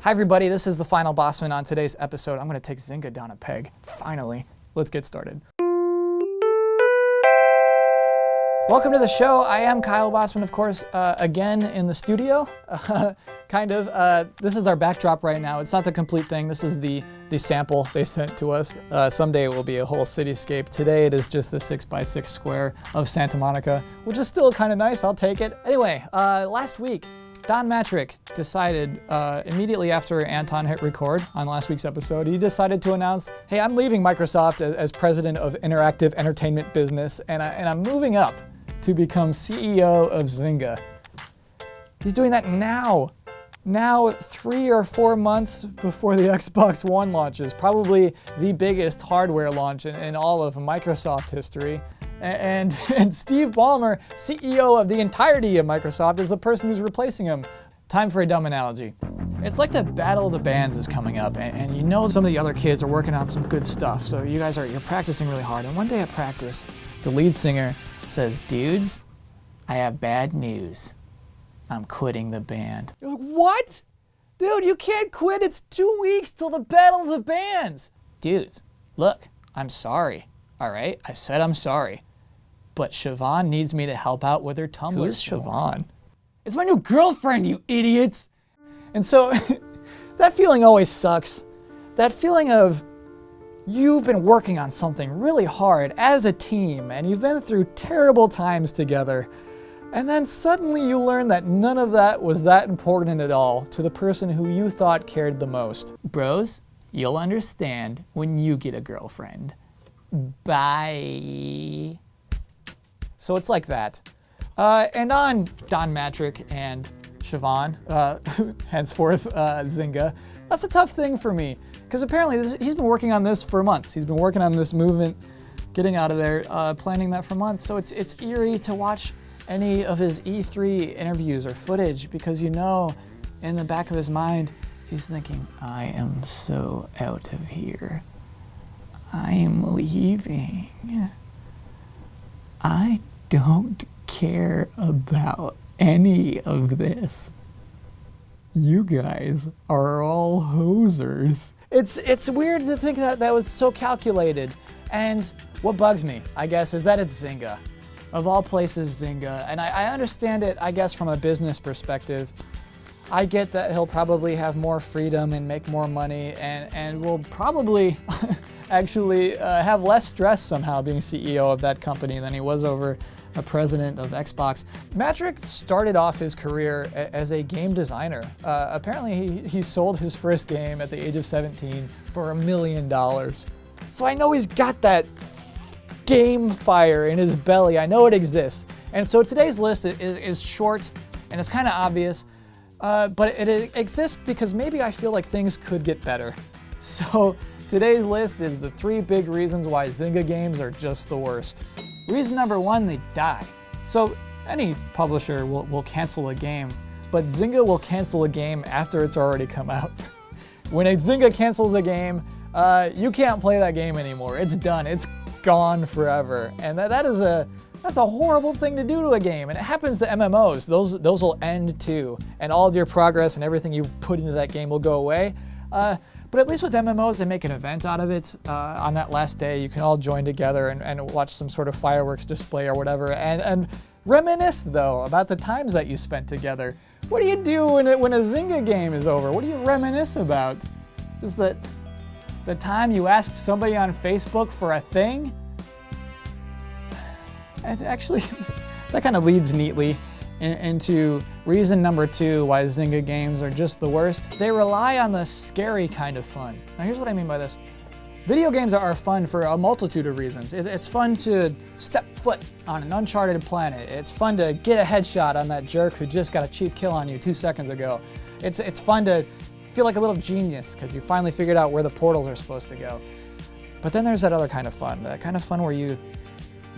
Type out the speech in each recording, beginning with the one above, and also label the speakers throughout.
Speaker 1: Hi everybody, this is the final Bosman. On today's episode, I'm going to take Zynga down a peg. Finally, let's get started. Welcome to the show. I am Kyle Bosman, of course, again in the studio. This is our backdrop right now. It's not the complete thing. This is the sample they sent to us. Someday it will be a whole cityscape. Today it is just a 6x6 square of Santa Monica, which is still kind of nice. I'll take it. Anyway, last week, Don Mattrick decided, immediately after Anton hit record on last week's episode, he decided to announce, hey, I'm leaving Microsoft as president of interactive entertainment business, and I'm moving up to become CEO of Zynga. He's doing that now 3 or 4 months before the Xbox One launches, probably the biggest hardware launch in all of Microsoft history. And Steve Ballmer, CEO of the entirety of Microsoft, is the person who's replacing him. Time for a dumb analogy. It's like the Battle of the Bands is coming up, and you know some of the other kids are working on some good stuff, so you're practicing really hard. And one day at practice, the lead singer says, "Dudes, I have bad news. I'm quitting the band." You're like, what? Dude, you can't quit. It's 2 weeks till the Battle of the Bands. Dudes, look, I'm sorry, all right? I said I'm sorry. But Siobhan needs me to help out with her Tumblr. Who's Siobhan? It's my new girlfriend, you idiots! And so, that feeling always sucks. That feeling of you've been working on something really hard as a team, and you've been through terrible times together, and then suddenly you learn that none of that was that important at all to the person who you thought cared the most. Bros, you'll understand when you get a girlfriend. Bye. So it's like that. And on Don Mattrick and Siobhan, henceforth Zynga, that's a tough thing for me. Because apparently he's been working on this for months. He's been working on this movement, getting out of there, planning that for months. So it's eerie to watch any of his E3 interviews or footage, because you know in the back of his mind, he's thinking, I am so out of here. I am leaving. I don't care about any of this. You guys are all hosers. It's weird to think that was so calculated. And what bugs me, I guess, is that it's Zynga. Of all places, Zynga. And I understand it, I guess, from a business perspective. I get that he'll probably have more freedom and make more money and will probably actually have less stress somehow being CEO of that company than he was over a president of Xbox. Mattrick started off his career as a game designer. Apparently he sold his first game at the age of 17 for $1 million. So I know he's got that game fire in his belly. I know it exists. And so today's list is short and it's kind of obvious, but it exists because maybe I feel like things could get better. So today's list is the 3 big reasons why Zynga games are just the worst. Reason number 1, they die. So any publisher will cancel a game, but Zynga will cancel a game after it's already come out. When a Zynga cancels a game, you can't play that game anymore. It's done. It's gone forever. And that's a horrible thing to do to a game. And it happens to MMOs. Those will end too. And all of your progress and everything you've put into that game will go away. But at least with MMOs, they make an event out of it. On that last day, you can all join together and watch some sort of fireworks display or whatever, and reminisce, though, about the times that you spent together. What do you do when a Zynga game is over? What do you reminisce about? Is that the time you asked somebody on Facebook for a thing? And actually, that kind of leads neatly into reason number 2 why Zynga games are just the worst. They rely on the scary kind of fun. Now here's what I mean by this. Video games are fun for a multitude of reasons. It's fun to step foot on an uncharted planet. It's fun to get a headshot on that jerk who just got a cheap kill on you 2 seconds ago. It's fun to feel like a little genius because you finally figured out where the portals are supposed to go. But then there's that other kind of fun, that kind of fun where you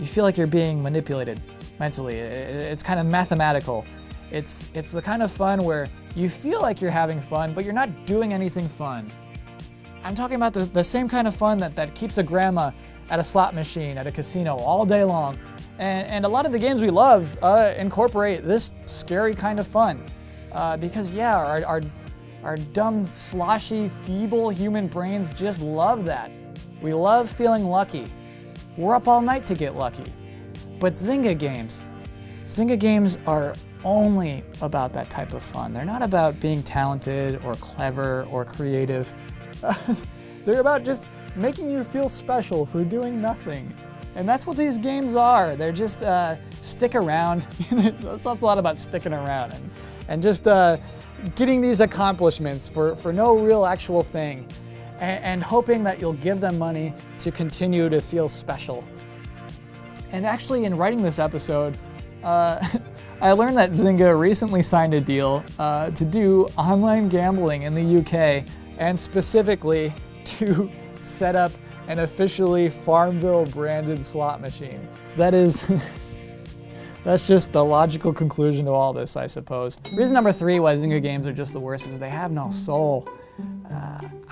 Speaker 1: feel like you're being manipulated mentally. It's kind of mathematical. It's the kind of fun where you feel like you're having fun, but you're not doing anything fun. I'm talking about the same kind of fun that keeps a grandma at a slot machine at a casino all day long. And a lot of the games we love incorporate this scary kind of fun. Because yeah, Our dumb, sloshy, feeble human brains just love that. We love feeling lucky. We're up all night to get lucky. But Zynga games are only about that type of fun. They're not about being talented or clever or creative. They're about just making you feel special for doing nothing. And that's what these games are. They're just stick around. That's a lot about sticking around and just getting these accomplishments for no real actual thing and hoping that you'll give them money to continue to feel special. And actually, in writing this episode, I learned that Zynga recently signed a deal to do online gambling in the UK, and specifically to set up an officially Farmville branded slot machine. So that's just the logical conclusion to all this, I suppose. Reason number 3 why Zynga games are just the worst is they have no soul.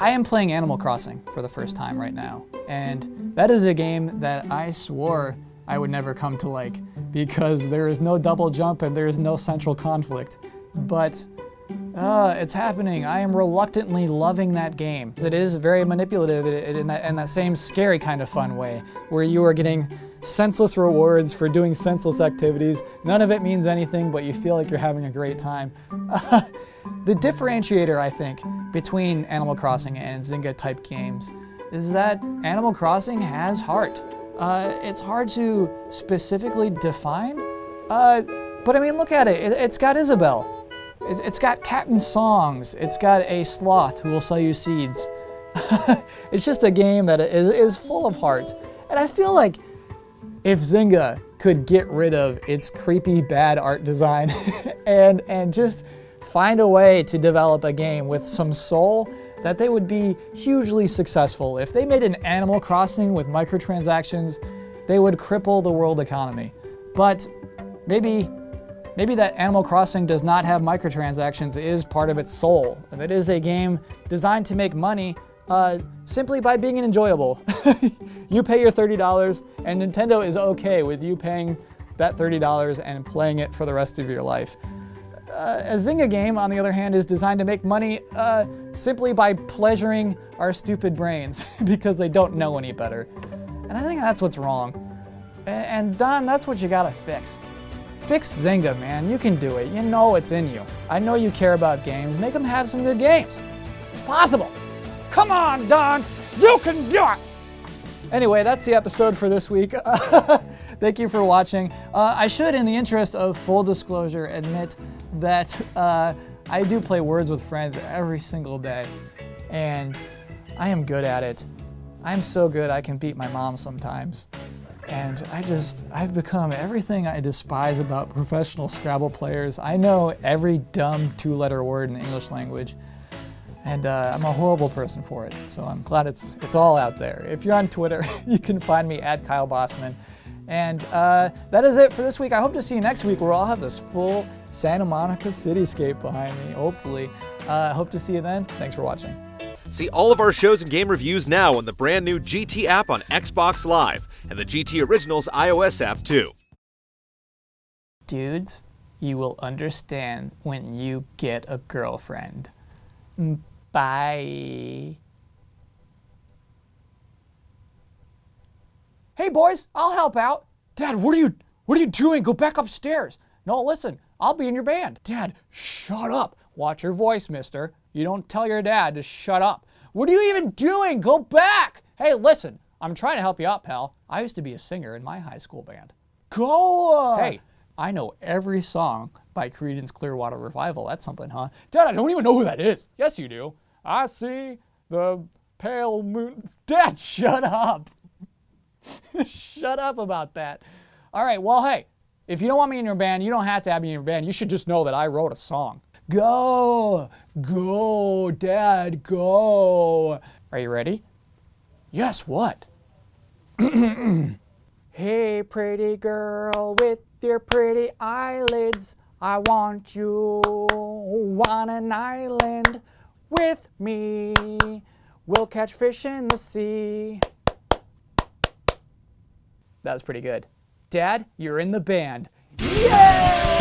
Speaker 1: I am playing Animal Crossing for the first time right now, and that is a game that I swore I would never come to like, because there is no double jump and there is no central conflict. But it's happening. I am reluctantly loving that game. It is very manipulative in that same scary kind of fun way, where you are getting senseless rewards for doing senseless activities. None of it means anything, but you feel like you're having a great time. The differentiator, I think, between Animal Crossing and Zynga type games is that Animal Crossing has heart. It's hard to specifically define, but I mean, look at it. It's got Isabelle. It's got Captain Songs. It's got a sloth who will sell you seeds. It's just a game that is full of heart. And I feel like if Zynga could get rid of its creepy bad art design and just find a way to develop a game with some soul, that they would be hugely successful. If they made an Animal Crossing with microtransactions, they would cripple the world economy. But maybe that Animal Crossing does not have microtransactions is part of its soul. And it is a game designed to make money simply by being enjoyable. You pay your $30 and Nintendo is okay with you paying that $30 and playing it for the rest of your life. A Zynga game, on the other hand, is designed to make money simply by pleasuring our stupid brains because they don't know any better. And I think that's what's wrong. And Don, that's what you gotta fix. Fix Zynga, man. You can do it. You know it's in you. I know you care about games. Make them have some good games. It's possible. Come on, Don. You can do it. Anyway, that's the episode for this week. Thank you for watching. I should, in the interest of full disclosure, admit that I do play Words with Friends every single day, and I am good at it. I'm so good I can beat my mom sometimes. And I've become everything I despise about professional Scrabble players. I know every dumb 2-letter word in the English language, and I'm a horrible person for it. So I'm glad it's all out there. If you're on Twitter, you can find me at Kyle Bosman. And that is it for this week. I hope to see you next week where I'll have this full Santa Monica cityscape behind me, hopefully. Hope to see you then. Thanks for watching.
Speaker 2: See all of our shows and game reviews now on the brand new GT app on Xbox Live and the GT Originals iOS app too.
Speaker 1: Dudes, you will understand when you get a girlfriend. Bye. Hey boys, I'll help out. Dad, what are you doing? Go back upstairs. No, listen, I'll be in your band. Dad, shut up. Watch your voice, mister. You don't tell your dad to shut up. What are you even doing? Go back. Hey, listen, I'm trying to help you out, pal. I used to be a singer in my high school band. Go! Hey, I know every song by Creedence Clearwater Revival. That's something, huh? Dad, I don't even know who that is. Yes, you do. I see the pale moon. Dad, shut up. Shut up about that. All right, well, hey, if you don't want me in your band, you don't have to have me in your band. You should just know that I wrote a song. Go, Dad, go. Are you ready? Yes, what? Hey, pretty girl with your pretty eyelids, I want you on an island with me. We'll catch fish in the sea. That was pretty good. Dad, you're in the band. Yeah!